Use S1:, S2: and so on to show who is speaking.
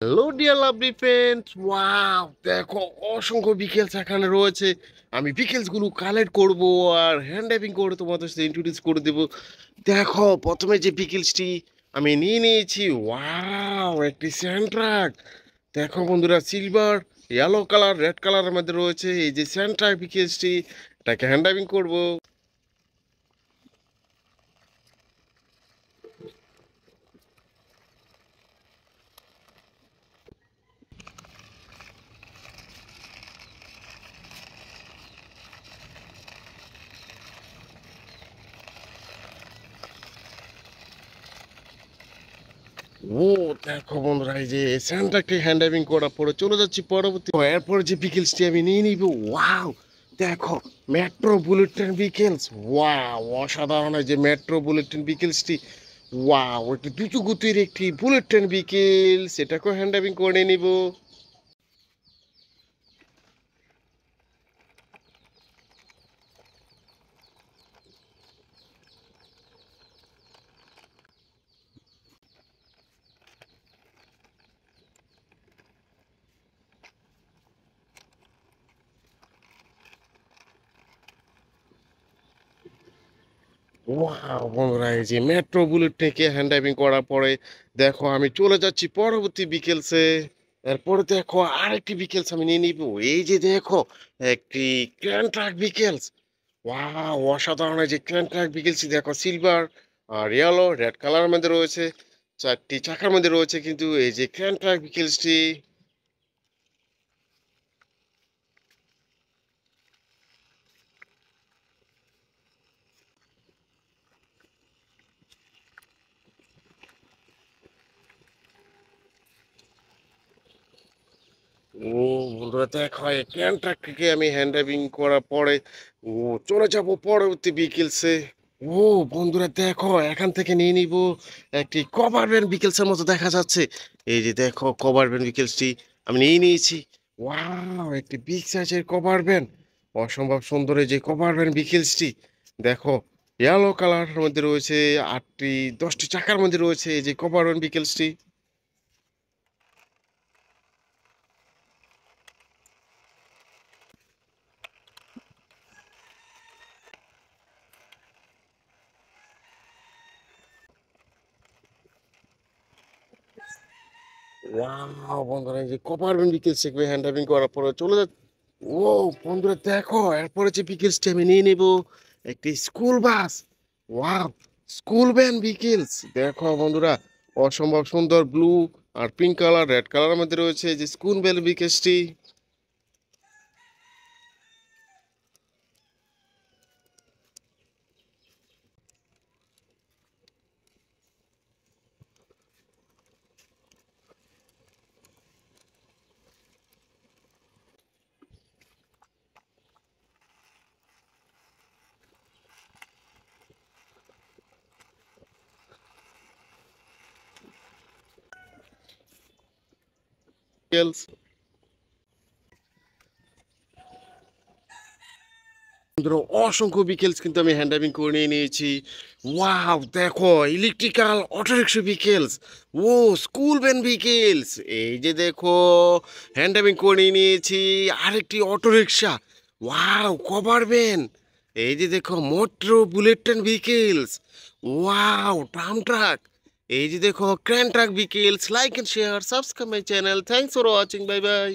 S1: Hello dear lovely friends, wow দেখো অসংখ্য বিকেলস এখানে রয়েছে। আমি বিকেলস গুলো কালেক্ট করব আর হ্যান্ড ড্রাইভিং করে তোমাদের সাথে ইন্ট্রোডিউস করে দেব। দেখো প্রথমে যে বিকেলসটি আমি নিয়ে নিয়েছি, ওয়াও একটি স্যান্ড ট্রাক। দেখো বন্ধুরা, সিলভার, ইয়েলো কালার, রেড কালারের মধ্যে রয়েছে এই যে স্যান্ড ট্রাক বিকেলসটি। এটাকে হ্যান্ড ড্রাইভিং করবো। ও দেখো বন্ধুরা, এই যে স্যান্ডটাকে হ্যান্ড ড্রাইভিং করার পরে চলে যাচ্ছি পরবর্তী। এরপরে যে বিকেলসটি আমি নিয়ে নিব, ওয়াও দেখো metro bullet train vehicles. Wow অসাধারণ এই যে মেট্রো বুলেট ট্রেন বিকেলসটি। ওয়াও একটি দ্রুত গতির একটি বুলেট ট্রেন বিকেলস, এটাকেও হ্যান্ড ড্রাইভিং করে নিব। ওয়াও বন্ধুরা, এই যে মেট্রো বুলেট থেকে হ্যান্ড ড্রাইভিং করার পরে দেখো আমি চলে যাচ্ছি পরবর্তী বিকেলসে। এরপরে দেখো আরেকটি বিকেলস আমি নিয়ে নিব। এই যে দেখো একটি ক্রেন ট্রাক বিকেলস। ওয়াও অসাধারণ এই যে ক্রেন ট্রাক বিকেলসটি। দেখো সিলভার আর ইয়েলো রেড কালারের মধ্যে রয়েছে, চারটি চাকার মধ্যে রয়েছে কিন্তু এই যে ক্রেন ট্রাক বিকেলসটি। ও বন্ধুরা দেখো এই ক্রেন ট্রাকটিকে আমি হ্যান্ড ড্রাইভিং করার পরে ও চলে যাব পরবর্তী বিকেলসে। ও বন্ধুরা দেখো এখান থেকে নিয়ে নিব একটি কভার ভ্যান বিকেলসের মতো দেখা যাচ্ছে। এই যে দেখো কভার ভ্যান বিকেলসটি আমি নিয়ে নিয়েছি। ওয়াও একটি বিগ সাইজের কভার ভ্যান, অসম্ভব সুন্দর এই যে কভার ভ্যান বিকেলসটি। দেখো ইয়েলো কালারের মধ্যে রয়েছে, 10টি চাকার মধ্যে রয়েছে এই যে কভার ভ্যান বিকেলসটি। ওয়াও বন্ধুরা, এই যে কপার বিকেল শিখবে হ্যান্ড ড্রাইভিং করার পরে চলে যাচ্ছে। ও বন্ধুরা দেখো এরপরে যে বিকেলসটি আমি নিয়ে নেব একটি school bus. Wow school van vehicles. দেখো বন্ধুরা অসম্ভব সুন্দর ব্লু আর পিঙ্ক কালার রেড কালারের মধ্যে রয়েছে এই যে স্কুল ভ্যান বিকেলসটি। বন্ধুরা অসংখ্য বিকেলস কিন্তু আমি হ্যান্ড ড্রাইভিং করে নিয়ে নিয়েছি। ওয়াও দেখো ইলেকট্রিক্যাল অটোরিক্সা বিকেলস। ও স্কুল ভ্যান বিকেলস। এই যে দেখো হ্যান্ড ড্রাইভিং করে নিয়ে নিয়েছি আরেকটি অটোরিক্সা। Wow cover van. এই যে দেখো মোটরো bullet train vehicles. Wow tram truck. এই যে দেখো crane truck vehicles. Like and share subscribe my channel. Thanks for watching, bye by.